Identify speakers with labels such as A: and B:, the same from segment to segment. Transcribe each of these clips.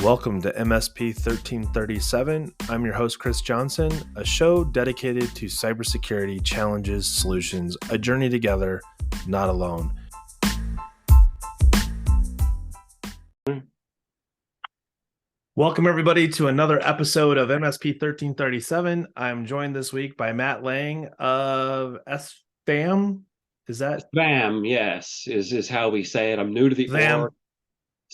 A: Welcome to MSP 1337. I'm your host, Chris Johnson, a show dedicated to cybersecurity challenges, solutions, a journey together, not alone. Welcome, everybody, to another episode of MSP 1337. I'm joined this week by Matt Lang of SVAM. Is that?
B: SVAM, yes, is how we say it. I'm new to the org.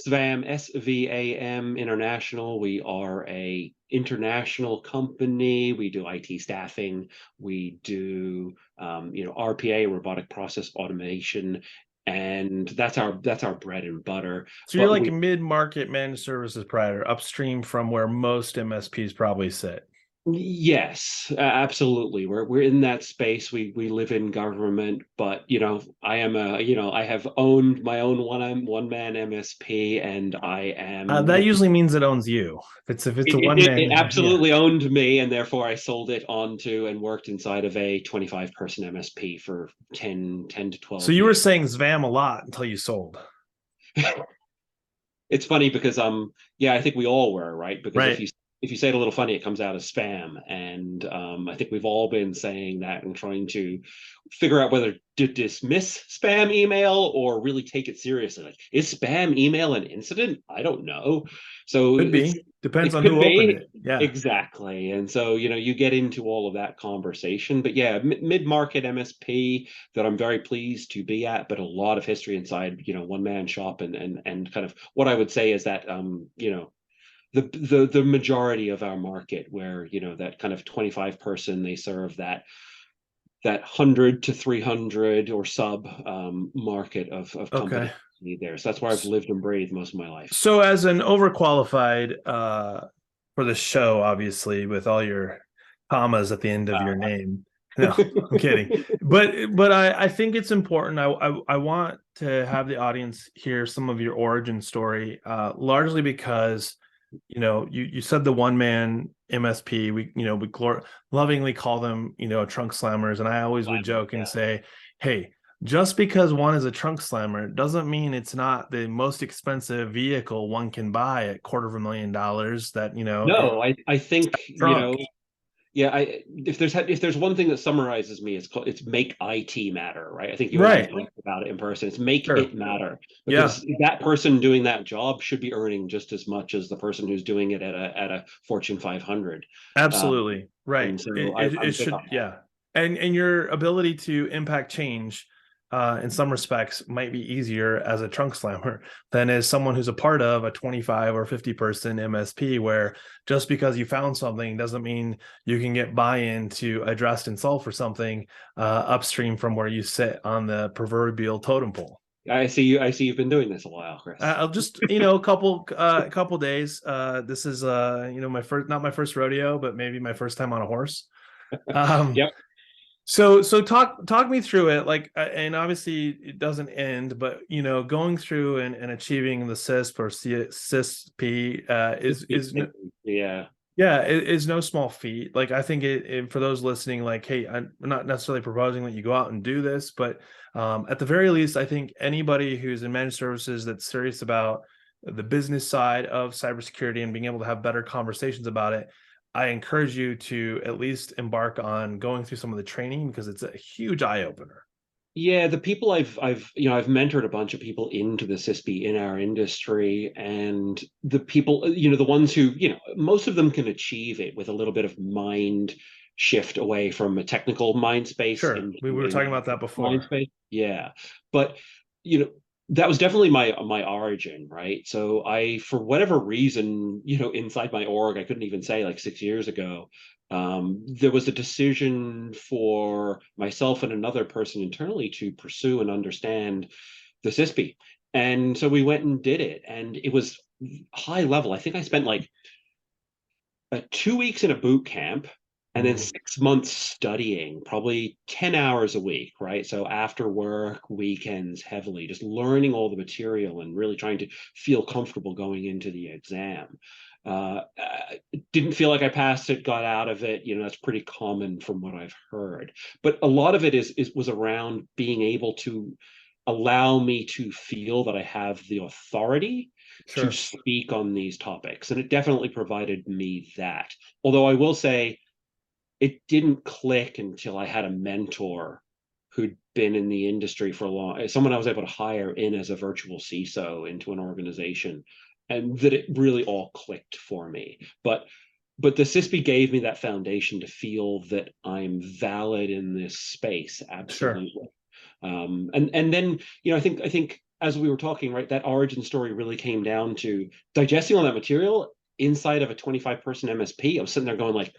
B: SVAM, SVAM International. We are a international company. We do IT staffing. We do RPA, robotic process automation, and that's our bread and butter.
A: So you're like a mid-market managed services provider, upstream from where most MSPs probably sit.
B: Yes, absolutely. We're in that space. We live in government, but I am I have owned my own one man MSP, and I am
A: that usually means it owns you. If it's a one man,
B: it absolutely owned me, and therefore I sold it on to and worked inside of a 25 person MSP for 10 to 12
A: So you
B: years.
A: were saying SVAM a lot until you sold.
B: It's funny because I think we all were, right? Because
A: right.
B: if you say it a little funny, it comes out as spam. And I think we've all been saying that and trying to figure out whether to dismiss spam email or really take it seriously. Like, is spam email an incident? I don't know. So
A: could be. Depends on who opened it. Yeah,
B: exactly. And so, you get into all of that conversation. But yeah, mid-market MSP that I'm very pleased to be at, but a lot of history inside, one man shop and kind of what I would say is that the majority of our market where that kind of 25 person, they serve that 100 to 300 or sub market of company there. So that's where I've lived and breathed most of my life.
A: So as an overqualified for the show, obviously, with all your commas at the end of your name. No, I'm kidding. But I think it's important. I want to have the audience hear some of your origin story, largely because you said the one man MSP. We lovingly call them trunk slammers, and I always would joke and say, hey, just because one is a trunk slammer doesn't mean it's not the most expensive vehicle one can buy at $250,000. That
B: No, I think if there's one thing that summarizes me, it's make IT matter, right? I think you and I talked about it in person. It's make it matter, because that person doing that job should be earning just as much as the person who's doing it at a Fortune 500.
A: Absolutely, right.
B: And so
A: it should, and your ability to impact change in some respects might be easier as a trunk slammer than as someone who's a part of a 25 or 50 person MSP, where just because you found something doesn't mean you can get buy-in to address and solve for something upstream from where you sit on the proverbial totem pole.
B: I see you've been doing this a while, Chris.
A: I'll just a couple days. This is not my first rodeo, but maybe my first time on a horse.
B: Yep.
A: So talk me through it, like, and obviously it doesn't end, but going through and achieving the CISSP or CISSP is is no small feat. Like, I think it for those listening, like, hey, I'm not necessarily proposing that you go out and do this, but at the very least, I think anybody who's in managed services that's serious about the business side of cybersecurity and being able to have better conversations about it, I encourage you to at least embark on going through some of the training, because it's a huge eye opener.
B: Yeah, the people I've mentored a bunch of people into the CISSP in our industry, and the people, the ones who, most of them can achieve it with a little bit of mind shift away from a technical mind space.
A: Sure, we were talking about that before.
B: Mind space. Yeah, but that was definitely my origin, right? So for whatever reason, inside my org, I couldn't even say, like 6 years ago, there was a decision for myself and another person internally to pursue and understand the CISSP. And so we went and did it, and it was high level. I think I spent like 2 weeks in a boot camp, and then 6 months studying, probably 10 hours a week, right? So after work, weekends, heavily, just learning all the material and really trying to feel comfortable going into the exam. Didn't feel like I passed it, got out of it. That's pretty common from what I've heard. But a lot of it was around being able to allow me to feel that I have the authority to
A: Sure.
B: speak on these topics. And it definitely provided me that. Although I will say it didn't click until I had a mentor who'd been in the industry for a long, someone I was able to hire in as a virtual CISO into an organization, and that it really all clicked for me. But the CISSP gave me that foundation to feel that I'm valid in this space.
A: Sure.
B: Absolutely. And then, I think as we were talking, right, that origin story really came down to digesting all that material inside of a 25-person MSP. I was sitting there going like,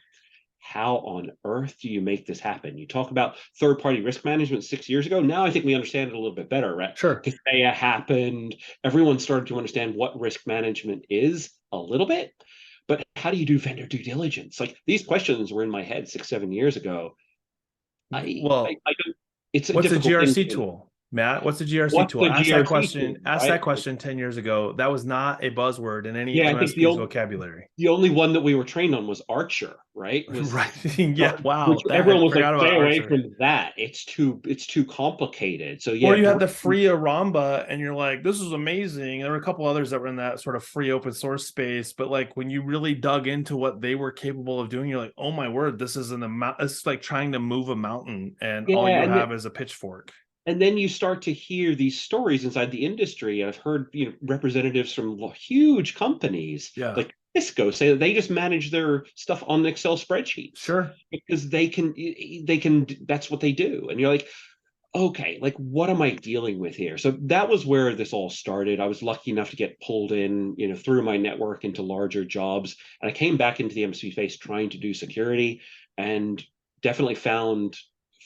B: how on earth do you make this happen? You talk about third-party risk management 6 years ago. Now I think we understand it a little bit better, right?
A: Sure.
B: Kaseya happened. Everyone started to understand what risk management is a little bit. But how do you do vendor due diligence? Like these questions were in my head 6, 7 years ago.
A: Well,
B: I don't. It's a
A: what's a
B: difficult thing
A: GRC
B: to.
A: tool, Matt? What's a GRC
B: What's
A: tool?
B: the GRC tool,
A: Ask
B: right?
A: that question 10 years ago. That was not a buzzword in any
B: Yeah, I think
A: MSP's vocabulary.
B: the only one that we were trained on was Archer, right? Was
A: Right. Yeah.
B: which
A: Wow. That I
B: everyone was like,
A: forgot about
B: stay away
A: Archer.
B: from that. It's too complicated. So
A: Or
B: yeah,
A: you had the free Aramba, and you're like, this is amazing. There were a couple others that were in that sort of free open source space, but like when you really dug into what they were capable of doing, you're like, oh my word, this is an amount. It's like trying to move a mountain, and all
B: yeah,
A: you have is a pitchfork.
B: and then you start to hear these stories inside the industry. I've heard representatives from huge companies
A: Yeah.
B: like Cisco say that they just manage their stuff on Excel spreadsheets
A: Sure.
B: because they can that's what they do. And you're like, okay, like what am I dealing with here? So that was where this all started. I was lucky enough to get pulled in, through my network into larger jobs. And I came back into the MSP space trying to do security, and definitely found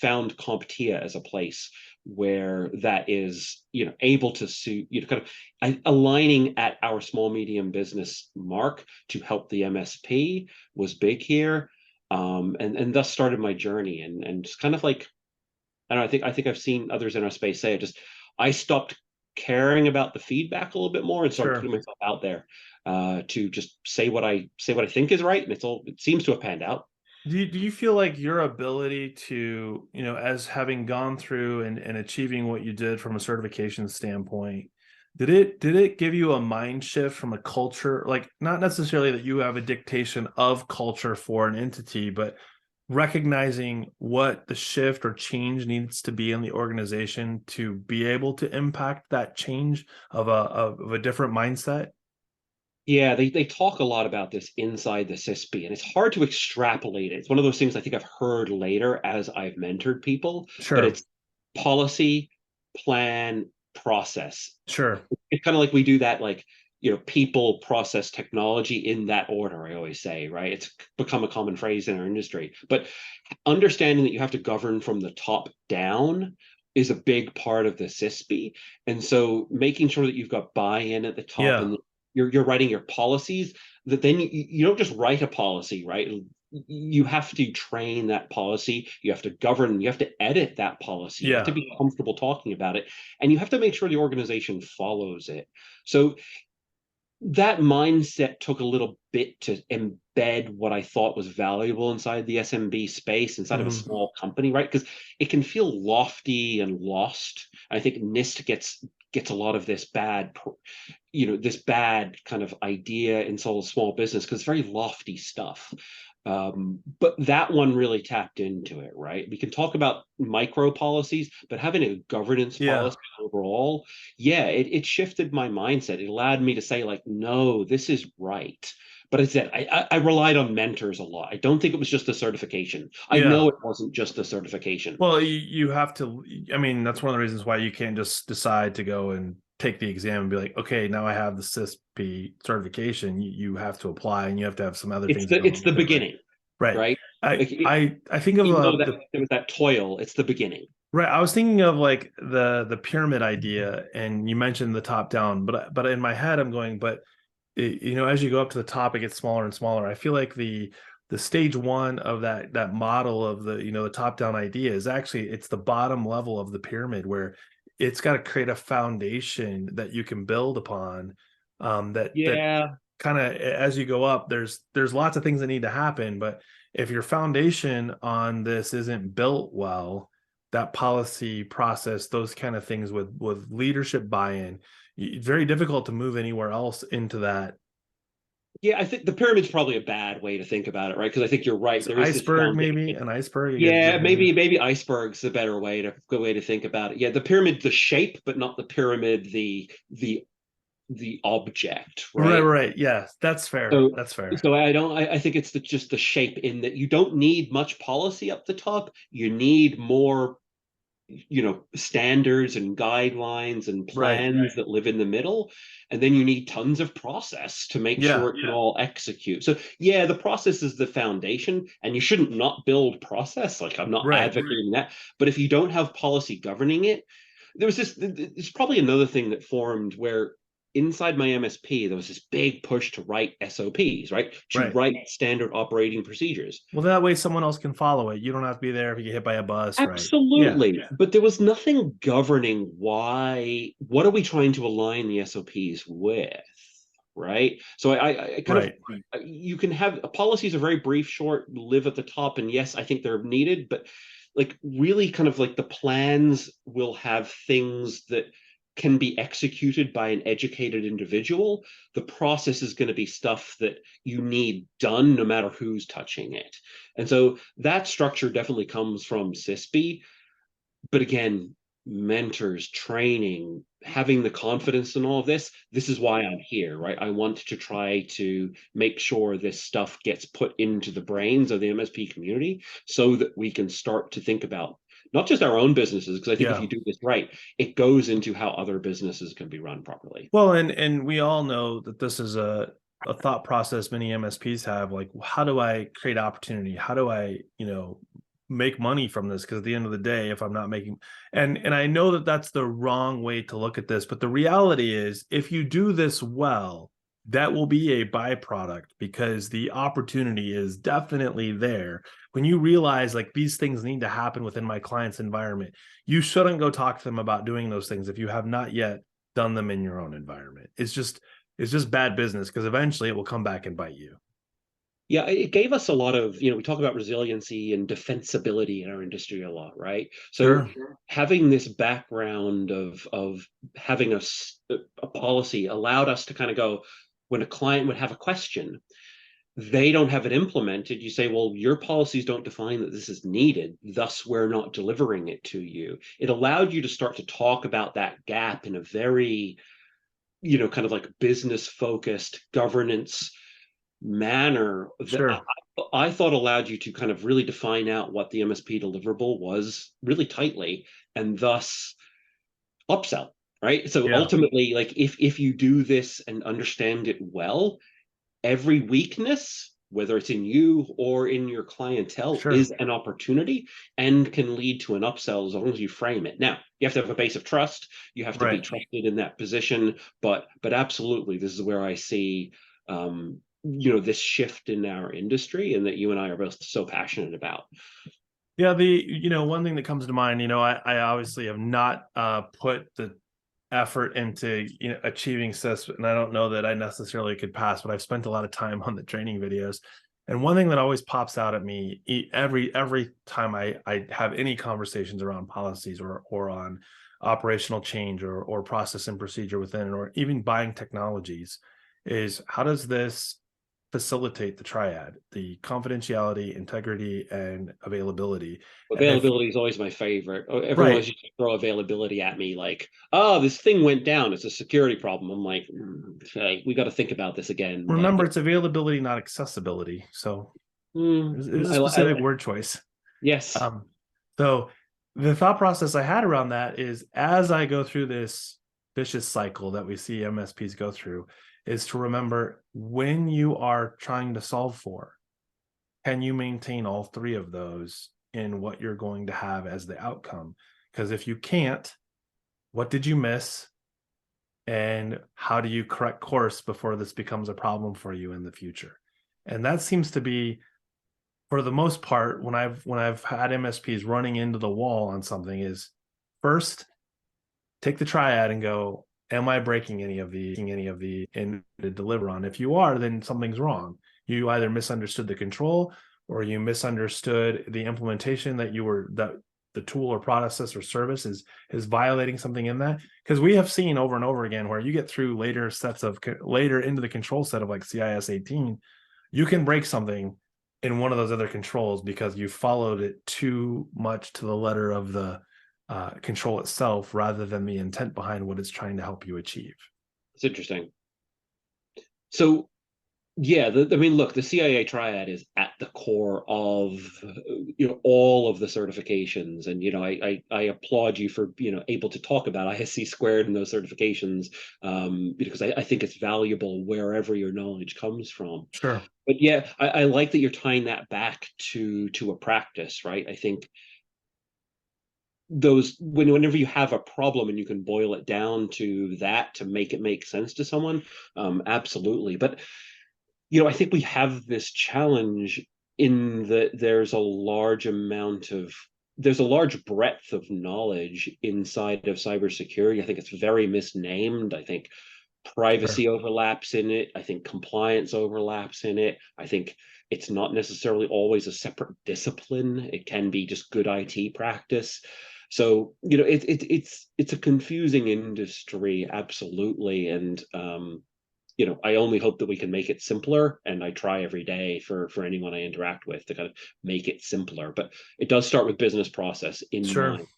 B: CompTIA as a place where that is, able to suit, kind of aligning at our small medium business mark to help the MSP was big here. And thus started my journey, and just kind of like, I don't know, I think I've seen others in our space say it. Just I stopped caring about the feedback a little bit more and started
A: Sure.
B: putting myself out there to just say what I think is right, and it seems to have panned out.
A: Do you feel like your ability to, as having gone through and achieving what you did from a certification standpoint, did it give you a mind shift from a culture, like not necessarily that you have a dictation of culture for an entity, but recognizing what the shift or change needs to be in the organization to be able to impact that change of a different mindset?
B: Yeah, they talk a lot about this inside the CISSP, and it's hard to extrapolate it. It's one of those things I think I've heard later as I've mentored people, but
A: Sure.
B: it's policy, plan, process.
A: Sure.
B: It's kind of like we do that, like, people, process, technology in that order, I always say, right? It's become a common phrase in our industry. But understanding that you have to govern from the top down is a big part of the CISSP. And so making sure that you've got buy-in at the top,
A: Yeah.
B: and you're writing your policies, that then you don't just write a policy, right? You have to train that policy, you have to govern, you have to edit that policy, you have to
A: Yeah.
B: be comfortable talking about it, and you have to make sure the organization follows it. So that mindset took a little bit to embed what I thought was valuable inside the SMB space, inside of a
A: Mhm.
B: small company, right? Because it can feel lofty and lost. I think NIST gets a lot of this bad, this bad kind of idea in small business because it's very lofty stuff. But that one really tapped into it, right? We can talk about micro policies, but having a governance
A: Yeah.
B: policy overall, yeah, it shifted my mindset. It allowed me to say, like, no, this is right. But as I said, I relied on mentors a lot. I don't think it was just a certification. I
A: Yeah.
B: know it wasn't just a certification.
A: Well, you have to, I mean, that's one of the reasons why you can't just decide to go and take the exam and be like, okay, now I have the CISSP certification. You have to apply, and you have to have some other
B: It's
A: things that
B: the
A: go
B: it's
A: along
B: the
A: with it, right?
B: beginning,
A: Right.
B: right?
A: I
B: Like
A: I I think of
B: even though that
A: the
B: there was that toil, it's the beginning.
A: right. I was thinking of like the pyramid idea, and you mentioned the top down, but in my head I'm going, but as you go up to the top, it gets smaller and smaller. I feel like the stage one of that model of the top down idea is actually it's the bottom level of the pyramid where it's got to create a foundation that you can build upon. That
B: Yeah,
A: kind of as you go up, there's lots of things that need to happen, but if your foundation on this isn't built well, that policy process, those kind of things with leadership buy-in, it's very difficult to move anywhere else into that.
B: Yeah, I think the pyramid's probably a bad way to think about it, right? Because I think you're right.
A: It's
B: There is this
A: iceberg, maybe
B: foundation.
A: an iceberg. You get
B: Yeah,
A: zip into.
B: maybe iceberg's a better good way to think about it. Yeah, the pyramid, the shape, but not the pyramid, the object,
A: Right,
B: right?
A: right. Yes, that's fair.
B: So
A: That's fair.
B: so I think it's just the shape in that you don't need much policy up the top. You need more, standards and guidelines and
A: Right.
B: plans that live in the middle. And then you need tons of process to make
A: Yeah.
B: sure it can all execute. So yeah, the process is the foundation, and you shouldn't not build process. Like, I'm not
A: Right.
B: advocating that. But if you don't have policy governing it, there's probably another thing that formed where inside my MSP, there was this big push to write SOPs, right? To
A: Right.
B: write standard operating procedures.
A: Well, that way someone else can follow it. You don't have to be there if you get hit by a bus, right? Yeah.
B: Absolutely. But there was nothing governing what are we trying to align the SOPs with, right? So I kind of,
A: Right.
B: you can have policies are very brief, short, live at the top. And yes, I think they're needed, but like really kind of like the plans will have things that can be executed by an educated individual. The process is going to be stuff that you need done no matter who's touching it. And so that structure definitely comes from CISSP. But again, mentors, training, having the confidence in all of this is why I'm here, right? I want to try to make sure this stuff gets put into the brains of the MSP community so that we can start to think about not just our own businesses, because I think if
A: Yeah.
B: you do this right, it goes into how other businesses can be run properly.
A: Well, and we all know that this is a thought process many MSPs have. Like, how do I create opportunity? How do I, make money from this? Because at the end of the day, if I'm not making, and I know that that's the wrong way to look at this, but the reality is, if you do this well, that will be a byproduct because the opportunity is definitely there. When you realize like these things need to happen within my client's environment, you shouldn't go talk to them about doing those things if you have not yet done them in your own environment. It's just bad business because eventually it will come back and bite you.
B: Yeah, it gave us a lot of, we talk about resiliency and defensibility in our industry a lot, right? So
A: Sure.
B: having this background of having a policy allowed us to kind of go, when a client would have a question, they don't have it implemented. You say, well, your policies don't define that this is needed, thus we're not delivering it to you. It allowed you to start to talk about that gap in a very, kind of like business focused governance manner that
A: Sure.
B: I thought allowed you to kind of really define out what the MSP deliverable was really tightly, and thus upsell, right? So
A: Yeah.
B: ultimately, like if you do this and understand it well, every weakness, whether it's in you or in your clientele,
A: Sure.
B: is an opportunity and can lead to an upsell as long as you frame it. Now, you have to have a base of trust. You have to be
A: Right.
B: trusted in that position, but absolutely, this is where I see this shift in our industry, and that you and I are both so passionate about.
A: Yeah. One thing that comes to mind, I obviously have not put the effort into achieving CISSP, and I don't know that I necessarily could pass, but I've spent a lot of time on the training videos. And one thing that always pops out at me every time I have any conversations around policies or on operational change or process and procedure within, or even buying technologies, is how does this facilitate the triad, the confidentiality, integrity, and availability? And if
B: Availability is always my favorite. Everyone
A: right,
B: always used to throw availability at me like, oh, this thing went down. It's a security problem. I'm like, okay, we got to think about this again. Like,
A: remember it's availability, not accessibility. So it was a
B: I,
A: specific word choice.
B: yes.
A: Um, so the thought process I had around that is, as I go through this vicious cycle that we see MSPs go through, is to remember, when you are trying to solve for, can you maintain all three of those in what you're going to have as the outcome? Because if you can't, what did you miss? And how do you correct course before this becomes a problem for you in the future? And that seems to be, for the most part, when I've had MSPs running into the wall on something, is first take the triad and go, am I breaking any of the and to deliver on? If you are, then something's wrong. You either misunderstood the control, or you misunderstood the implementation that the tool or process or service is violating something in that. Because we have seen over and over again where you get through later into the control set of like CIS 18, you can break something in one of those other controls because you followed it too much to the letter of the control itself rather than the intent behind what it's trying to help you achieve.
B: It's interesting. So yeah, I mean, look, the CIA triad is at the core of all of the certifications, and I applaud you for able to talk about ISC squared and those certifications, because I think it's valuable wherever your knowledge comes from.
A: Sure.
B: But yeah, I like that you're tying that back to a practice, right? I think whenever you have a problem and you can boil it down to that to make it make sense to someone, absolutely. But I think we have this challenge in that there's a large breadth of knowledge inside of cybersecurity. I think it's very misnamed. I think
A: Sure.
B: privacy overlaps in it. I think compliance overlaps in it. I think it's not necessarily always a separate discipline. It can be just good IT practice. So it's a confusing industry, absolutely. And I only hope that we can make it simpler, and I try every day for anyone I interact with to kind of make it simpler. But it does start with business process in
A: Sure.
B: mind.
A: Well,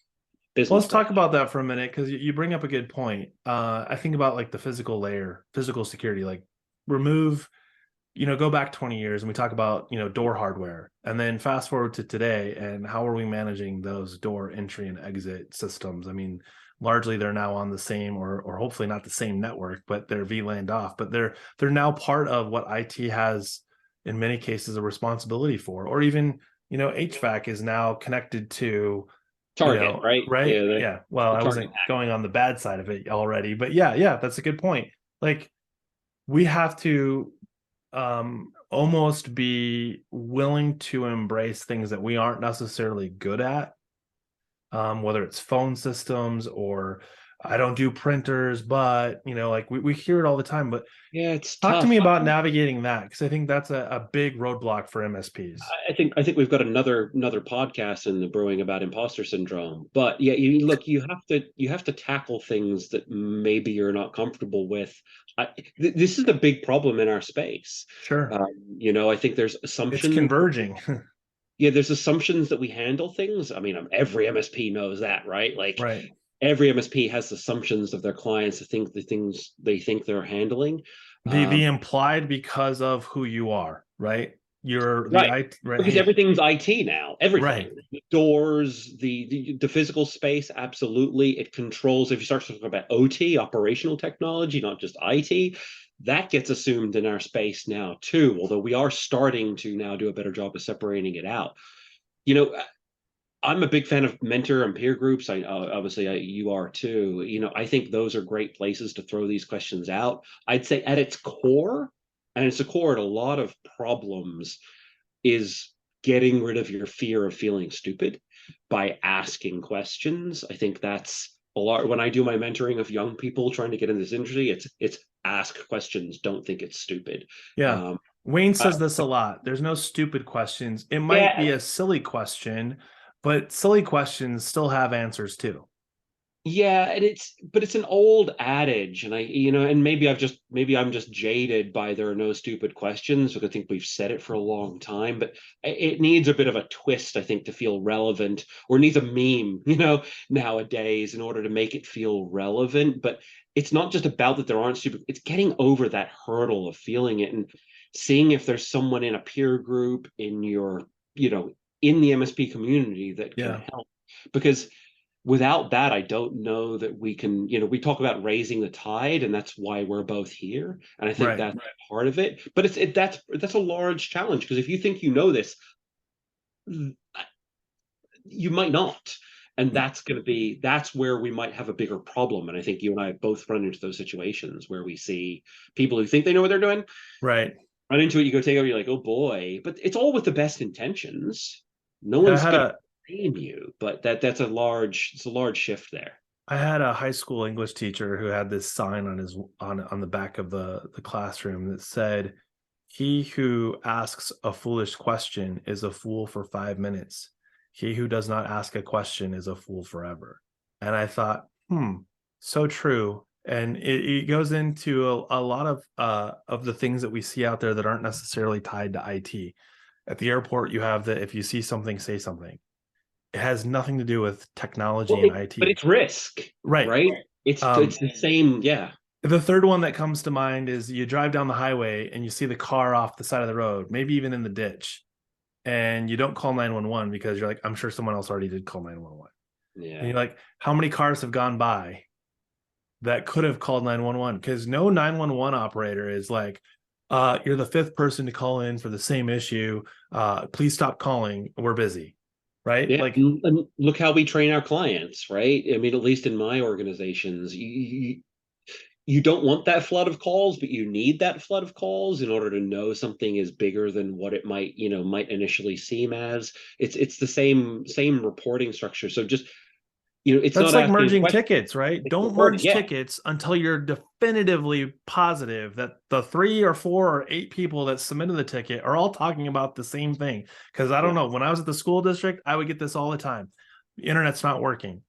B: Business
A: let's talk
B: process.
A: about that for a minute because you bring up a good point. I think about like the physical layer, physical security, like remove, go back 20 years and we talk about, door hardware, and then fast forward to today and how are we managing those door entry and exit systems? I mean, largely they're now on the same or hopefully not the same network, but they're VLANed off, but they're now part of what IT has in many cases a responsibility for, or even, HVAC is now connected to
B: Target, right?
A: right?
B: Yeah,
A: Yeah. Well,
B: the
A: I
B: target
A: wasn't going on the bad side of it already, but yeah, that's a good point. Like we have to almost be willing to embrace things that we aren't necessarily good at, whether it's phone systems or I don't do printers, but like we hear it all the time. But
B: yeah, it's
A: talk to
B: tough.
A: me about navigating that because I think that's a big roadblock for MSPs.
B: I think we've got another podcast in the brewing about imposter syndrome. But yeah, you have to tackle things that maybe you're not comfortable with. This is the big problem in our space.
A: Sure.
B: I think there's
A: It's
B: assumptions.
A: converging.
B: Yeah, there's assumptions that we handle things. I mean, every MSP knows that, right? Like
A: Right.
B: every MSP has assumptions of their clients to think the things they think they're handling.
A: The implied because of who you are, right? You're the
B: Right.
A: I right.
B: Because
A: Hey,
B: everything's IT now.
A: right.
B: Everything. The doors, the physical space, absolutely. It controls, if you start talking about OT, operational technology, not just IT, that gets assumed in our space now too, although we are starting to now do a better job of separating it out. You know, I'm a big fan of mentor and peer groups. Obviously you are too. I think those are great places to throw these questions out. I'd say at its core, and it's a core at a lot of problems, is getting rid of your fear of feeling stupid by asking questions. I think that's a lot. When I do my mentoring of young people trying to get in this industry, it's ask questions. Don't think it's stupid.
A: Yeah.
B: Um,
A: Wayne
B: I,
A: says this a lot. There's no stupid questions. It might be
B: yeah,
A: a silly question, but silly questions still have answers too.
B: yeah, and it's an old adage, and and maybe I'm just jaded by there are no stupid questions because I think we've said it for a long time, but it needs a bit of a twist, I think, to feel relevant, or needs a meme, nowadays in order to make it feel relevant. But it's not just about that there aren't stupid, it's getting over that hurdle of feeling it and seeing if there's someone in a peer group in your, in the MSP community that can
A: Yeah.
B: help. Because without that, I don't know that we can, we talk about raising the tide, and that's why we're both here. And I think
A: Right.
B: that's part of it. But that's a large challenge because if you think you know this, you might not. And that's where we might have a bigger problem. And I think you and I both run into those situations where we see people who think they know what they're doing,
A: Right.
B: run into it, you go take over, you're like, oh boy. But it's all with the best intentions. No
A: I
B: one's
A: had
B: gonna
A: a
B: blame you, but it's a large shift there.
A: I had a high school English teacher who had this sign on his on the back of the classroom that said, "He who asks a foolish question is a fool for 5 minutes. he who does not ask a question is a fool forever. And I thought, so true. And it goes into a lot of the things that we see out there that aren't necessarily tied to IT. At the airport, you have the if you see something, say something. It has nothing to do with
B: Well,
A: technology and
B: but
A: IT.
B: it's risk,
A: Right.
B: right? It's
A: Um,
B: the same, yeah.
A: the third one that comes to mind is you drive down the highway and you see the car off the side of the road, maybe even in the ditch, and you don't call 911 because you're like, I'm sure someone else already did call 911. And
B: Yeah.
A: you're like, how many cars have gone by that could have called 911? Because no 911 operator is like, you're the fifth person to call in for the same issue. Please stop calling. We're busy. Right?
B: Yeah,
A: Like,
B: and look how we train our clients, right? I mean, at least in my organizations, you don't want that flood of calls, but you need that flood of calls in order to know something is bigger than what it might, might initially seem as. It's the same reporting structure. So just, it's
A: that's
B: not
A: like
B: asking a
A: merging
B: question,
A: tickets, right?
B: it's
A: Don't
B: reporting.
A: merge
B: Yeah,
A: tickets until you're definitively positive that the 3 or 4 or 8 people that submitted the ticket are all talking about the same thing. Because I don't
B: yeah,
A: know, when I was at the school district, I would get this all the time. The internet's not working.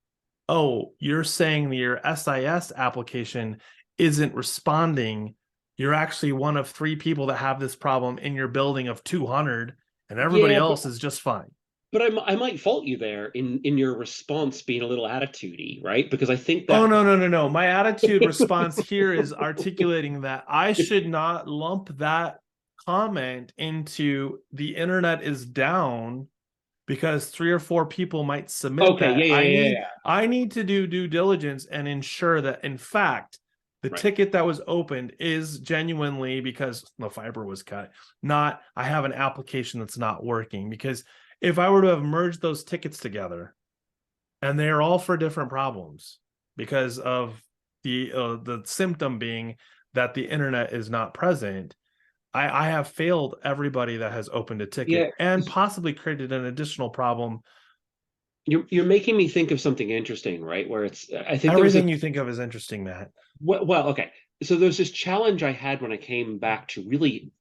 A: Oh, you're saying that your SIS application isn't responding. You're actually one of 3 people that have this problem in your building of 200, and everybody
B: yeah.
A: else is just fine.
B: But I might fault you there in your response being a little attitudey, right? Because I think
A: Oh,
B: that
A: no, no, no, no. My attitude response here is articulating that I should not lump that comment into the internet is down because 3 or 4 people might submit
B: okay,
A: that.
B: yeah,
A: I
B: yeah, yeah,
A: need
B: yeah.
A: I need to do due diligence and ensure that in fact the
B: Right.
A: ticket that was opened is genuinely because the fiber was cut, not I have an application that's not working. Because if I were to have merged those tickets together and they are all for different problems because of the symptom being that the internet is not present, I have failed everybody that has opened a
B: Yeah,
A: ticket and possibly created an additional problem.
B: you're making me think of something interesting, right? Where I think there was a
A: Everything you think of is interesting, Matt.
B: well, okay. So there's this challenge I had when I came back to really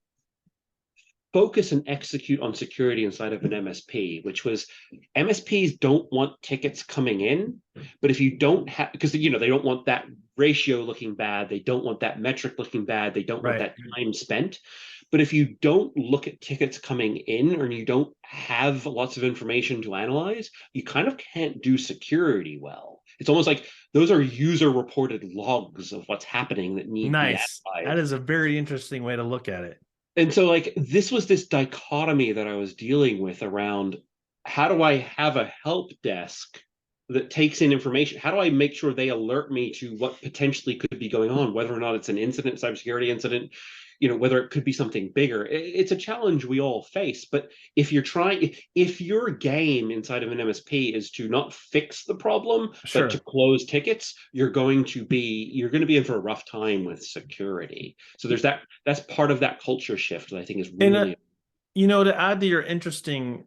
B: focus and execute on security inside of an MSP, which was MSPs don't want tickets coming in, but if you don't have, because they don't want that ratio looking bad, they don't want that metric looking bad, they don't want
A: Right.
B: that time spent. But if you don't look at tickets coming in or you don't have lots of information to analyze, you kind of can't do security well. It's almost like those are user reported logs of what's happening that need to be
A: Nice. That
B: analyzed.
A: is a very interesting way to look at it.
B: And so like this was this dichotomy that I was dealing with around how do I have a help desk that takes in information? How do I make sure they alert me to what potentially could be going on, whether or not it's an incident, cybersecurity incident, whether it could be something bigger? It's a challenge we all face. But if your game inside of an MSP is to not fix the problem, but to
A: Sure.
B: close tickets, you're going to be in for a rough time with security. So that's part of that culture shift that I think is
A: And
B: really
A: to add to your interesting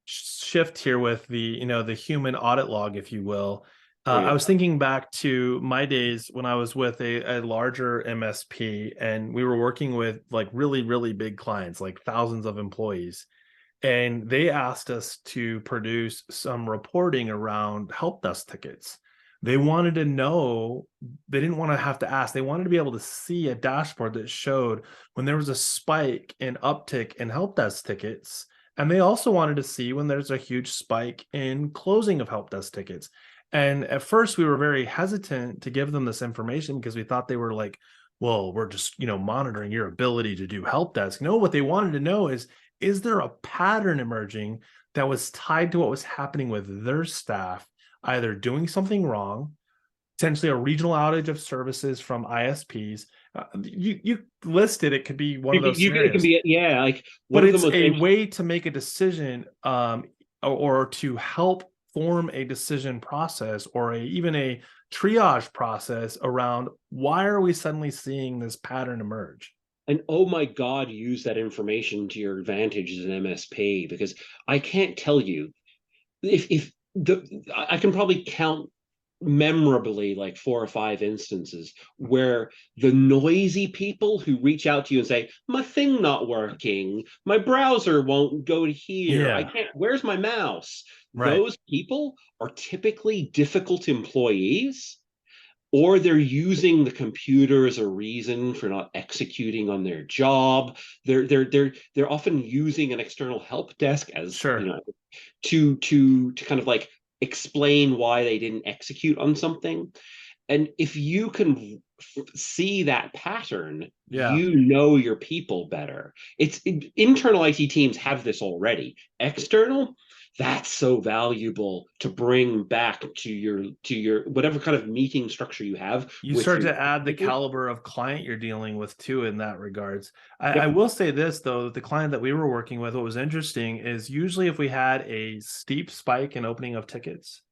A: shift here with the human audit log, if you will. I
B: yeah.
A: was thinking back to my days when I was with a larger MSP and we were working with like really, really big clients, like thousands of employees. And they asked us to produce some reporting around help desk tickets. They wanted to know, they didn't want to have to ask, they wanted to be able to see a dashboard that showed when there was a spike in uptick in help desk tickets. And they also wanted to see when there's a huge spike in closing of help desk tickets. And at first, we were very hesitant to give them this information because we thought they were like, well, we're just, monitoring your ability to do help desk. No, what they wanted to know is there a pattern emerging that was tied to what was happening with their staff, either doing something wrong, potentially a regional outage of services from ISPs? You listed it could be one of those
B: It can
A: scenarios,
B: be, yeah, like one
A: but
B: of the
A: it's
B: most
A: a way to make a decision, or to help form a decision process or even a triage process around why are we suddenly seeing this pattern emerge.
B: and oh my God, use that information to your advantage as an MSP, because I can't tell you if the I can probably count memorably like 4 or 5 instances where the noisy people who reach out to you and say, my thing not working, my browser won't go to here, I
A: Yeah.
B: can't, where's my mouse?
A: Right.
B: Those people are typically difficult employees, or they're using the computer as a reason for not executing on their job. They're often using an external help desk as, you
A: Sure.
B: know, to kind of like explain why they didn't execute on something. And if you can see that pattern,
A: Yeah.
B: you know your people better. Internal IT teams have this already. External, that's so valuable to bring back to your whatever kind of meeting structure you have
A: You
B: with
A: start
B: your
A: to add the
B: people.
A: caliber of client you're dealing with too in that regards. I
B: Yep.
A: will say this though, that the client that we were working with, what was interesting is usually if we had a steep spike in opening of tickets,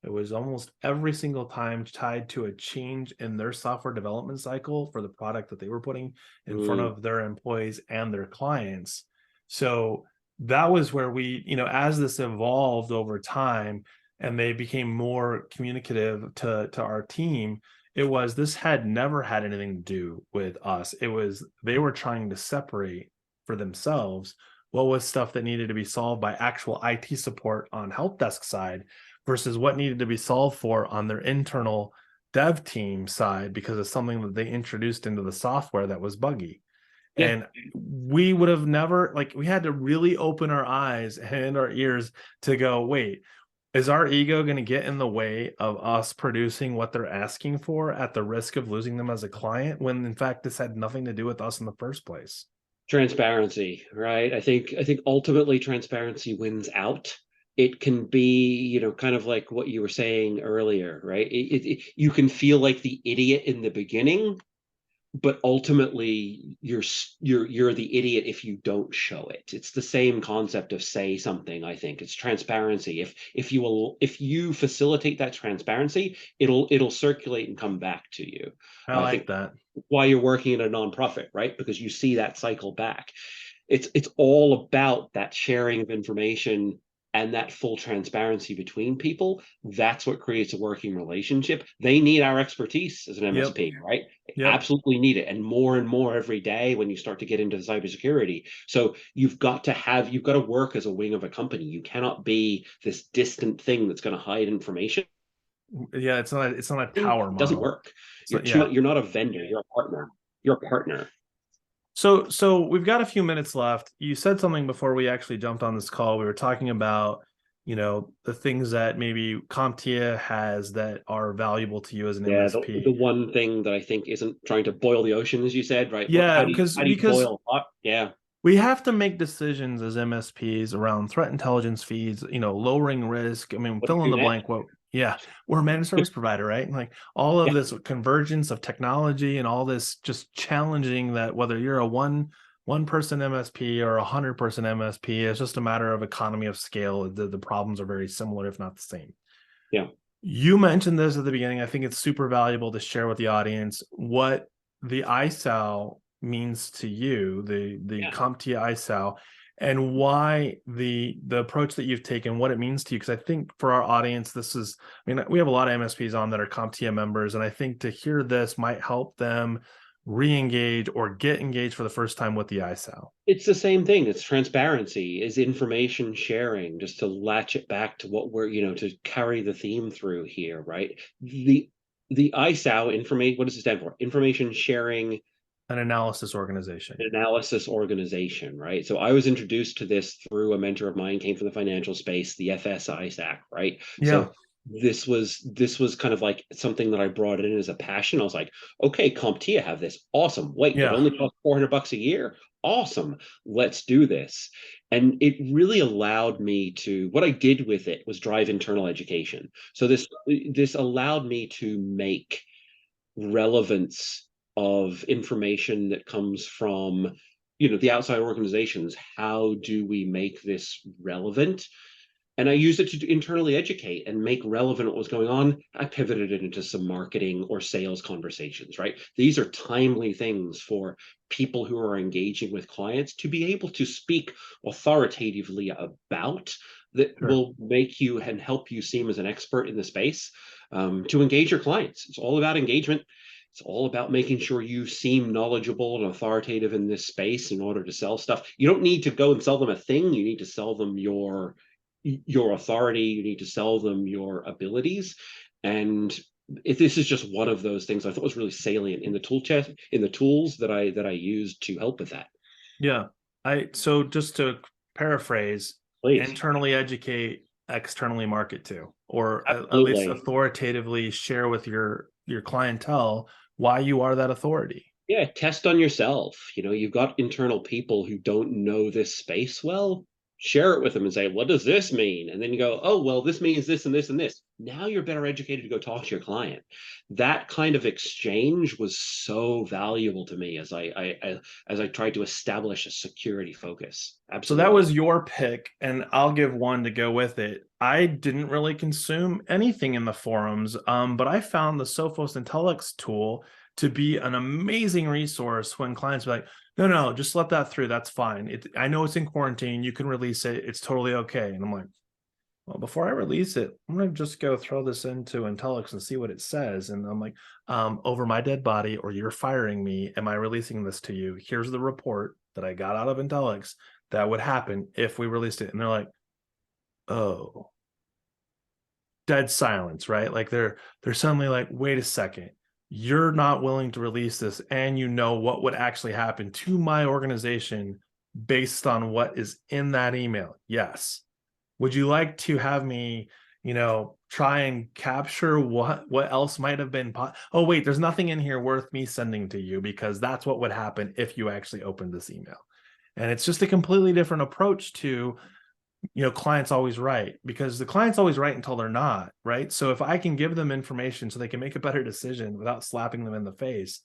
A: it was almost every single time tied to a change in their software development cycle for the product that they were putting in front
B: Mm,
A: of their employees and their clients. So that was where we, as this evolved over time and they became more communicative to our team, it was this had never had anything to do with us. It was they were trying to separate for themselves what was stuff that needed to be solved by actual IT support on help desk side versus what needed to be solved for on their internal dev team side because of something that they introduced into the software that was buggy.
B: yeah.
A: And we would have never, like, we had to really open our eyes and our ears to go, wait, is our ego going to get in the way of us producing what they're asking for at the risk of losing them as a client when in fact this had nothing to do with us in the first place?
B: Transparency, right? I think ultimately transparency wins out. It can be, kind of like what you were saying earlier, right? You can feel like the idiot in the beginning, but ultimately you're the idiot if you don't show it. It's the same concept of say something. I think it's transparency. If you facilitate that transparency, it'll circulate and come back to you.
A: I
B: I
A: like
B: think
A: that.
B: why you're working in a nonprofit, right? Because you see that cycle back. It's all about that sharing of information and that full transparency between people. That's what creates a working relationship. They need our expertise as an
A: Yep.
B: MSP, right? They
A: Yep.
B: absolutely need it, and more every day when you start to get into cybersecurity. So you've got to work as a wing of a company. You cannot be this distant thing that's going to hide information.
A: Yeah, it's not a tower
B: It doesn't
A: model.
B: work.
A: So yeah.
B: You're not a vendor. You're a partner. You're a partner.
A: So we've got a few minutes left. You said something before we actually jumped on this call. We were talking about, the things that maybe CompTIA has that are valuable to you as an
B: Yeah,
A: MSP.
B: the one thing that I think isn't trying to boil the ocean, as you said, right?
A: Yeah,
B: How do you
A: because
B: boil hot? Yeah,
A: we have to make decisions as MSPs around threat intelligence feeds, lowering risk. I mean,
B: what do
A: fill in
B: you
A: the
B: do
A: blank.
B: next?
A: What? Yeah, we're a managed service provider, right? And like all of
B: Yeah,
A: this convergence of technology and all this just challenging that whether you're a one person MSP or 100-person MSP, it's just a matter of economy of scale. The problems are very similar, if not the same.
B: yeah,
A: You mentioned this at the beginning. I think it's super valuable to share with the audience what the ISAO means to you, the
B: yeah.
A: CompTIA ISAO, and why the approach that you've taken, what it means to you. Because I think for our audience, I mean, we have a lot of MSPs on that are CompTIA members, and I think to hear this might help them re-engage or get engaged for the first time with the ISAO.
B: It's the same thing. It's transparency, is information sharing, just to latch it back to what we're, to carry the theme through here, right? The ISAO information, what does it stand for? Information sharing
A: An analysis organization.
B: analysis organization, right? So I was introduced to this through a mentor of mine, came from the financial space, the FS ISAC, right?
A: Yeah,
B: So this was kind of like something that I brought in as a passion. I was like, okay, CompTIA have this. Awesome. Wait, it
A: yeah,
B: only costs $400 a year. Awesome. Let's do this. And it really allowed me to, what I did with it was drive internal education. So this allowed me to make relevance of information that comes from the outside organizations. How do we make this relevant? And I used it to internally educate and make relevant what was going on. I pivoted it into some marketing or sales conversations, right? These are timely things for people who are engaging with clients to be able to speak authoritatively about, that
A: sure.
B: will make you and help you seem as an expert in the space. to engage your clients. It's all about engagement. It's all about making sure you seem knowledgeable and authoritative in this space in order to sell stuff. You don't need to go and sell them a thing. You need to sell them your authority. You need to sell them your abilities. And if this is just one of those things I thought was really salient in the tool chest, in the tools that I used to help with that.
A: Yeah. So just to paraphrase,
B: Please.
A: internally educate, externally market to, or at least
B: Absolutely.
A: authoritatively share with your clientele why you are that authority.
B: Yeah, test on yourself. You've got internal people who don't know this space well. Share it with them and say, what does this mean? And then you go, oh, well, this means this and this and this. Now you're better educated to go talk to your client. That kind of exchange was so valuable to me as I tried to establish a security focus.
A: So that
B: Absolutely.
A: was your pick, and I'll give one to go with it. I didn't really consume anything in the forums, but I found the Sophos Intellix tool to be an amazing resource when clients are like, no, no, just let that through. That's fine. I know it's in quarantine. You can release it. It's totally okay. And I'm like, well, before I release it, I'm going to just go throw this into Intellix and see what it says. And I'm like, over my dead body, or you're firing me. Am I releasing this to you? Here's the report that I got out of Intellix that would happen if we released it. And they're like, oh, dead silence, right? Like they're suddenly like, wait a second, you're not willing to release this, and you know what would actually happen to my organization based on what is in that email. Yes. Would you like to have me, try and capture what else might have been? Oh, wait, there's nothing in here worth me sending to you, because that's what would happen if you actually opened this email. And it's just a completely different approach to, clients always right, because the client's always right until they're not, right? So if I can give them information so they can make a better decision without slapping them in the face,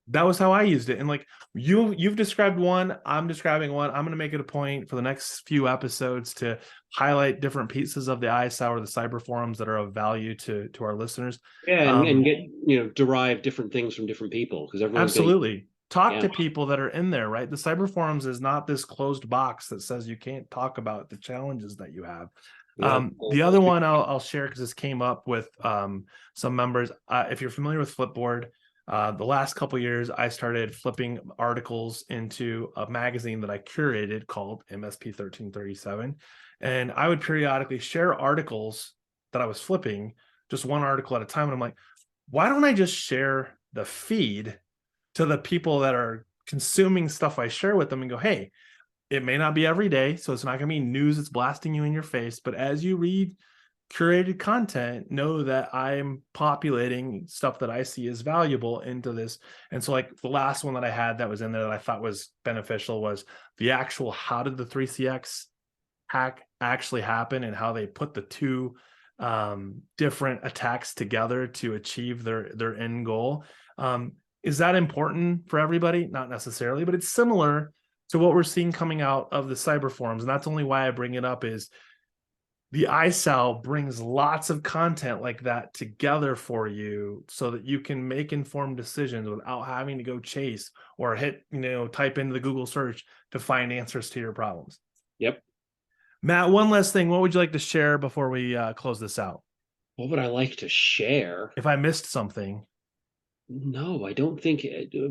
A: that was how I used it. And like you've described one, I'm describing one. I'm going to make it a point for the next few episodes to highlight different pieces of the ISAO or the cyber forums that are of value to our listeners.
B: Yeah, and get, derive different things from different people because everyone's going to,
A: Absolutely. Talk
B: yeah.
A: to people that are in there, right? The cyber forums is not this closed box that says you can't talk about the challenges that you have.
B: Yeah.
A: The other one I'll share, because this came up with some members. If you're familiar with Flipboard, the last couple years, I started flipping articles into a magazine that I curated called MSP 1337. And I would periodically share articles that I was flipping, just one article at a time. And I'm like, why don't I just share the feed to the people that are consuming stuff I share with them and go, hey, it may not be every day, so it's not going to be news that's blasting you in your face, but as you read curated content, know that I'm populating stuff that I see as valuable into this. And so like the last one that I had that was in there that I thought was beneficial was the actual, how did the 3CX hack actually happen, and how they put the two different attacks together to achieve their end goal. Is that important for everybody? Not necessarily, but it's similar to what we're seeing coming out of the cyber forums. And that's only why I bring it up, is the ISAO brings lots of content like that together for you so that you can make informed decisions without having to go chase or hit, type into the Google search to find answers to your problems.
B: Yep.
A: Matt, one last thing. What would you like to share before we close this out?
B: What would I like to share?
A: If I missed something.
B: No, I don't think.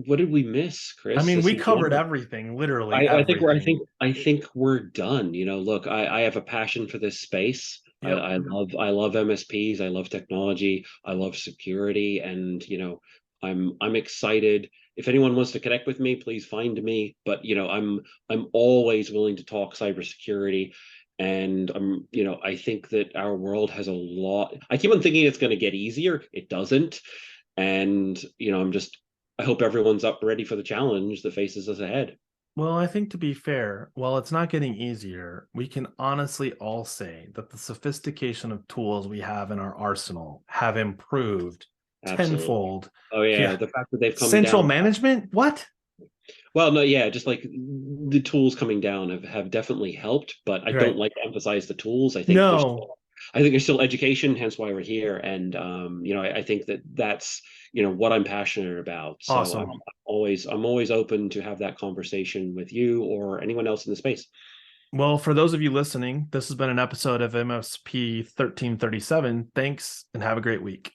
B: What did we miss,
A: I
B: Chris?
A: mean,
B: This
A: we
B: is
A: covered everything, literally
B: I think we're
A: everything.
B: I think we're done. Look, I have a passion for this space.
A: Yep.
B: I love MSPs. I love technology. I love security, and I'm excited. If anyone wants to connect with me, please find me. But I'm always willing to talk cybersecurity. And I think that our world has a lot. I keep on thinking it's going to get easier. It doesn't. And I hope everyone's up ready for the challenge that faces us ahead.
A: Well, I think to be fair, while it's not getting easier, we can honestly all say that the sophistication of tools we have in our arsenal have improved
B: Absolutely.
A: tenfold.
B: Oh yeah,
A: Yeah.
B: the fact that they've come
A: Central
B: down.
A: management? What?
B: Well, no, yeah, just like the tools coming down have definitely helped, but I don't
A: Right.
B: like to emphasize the tools.
A: No.
B: I think there's still education, hence why we're here. And I think that's what I'm passionate about. So
A: Awesome.
B: I'm always open to have that conversation with you or anyone else in the space.
A: Well, for those of you listening, this has been an episode of MSP 1337. Thanks and have a great week.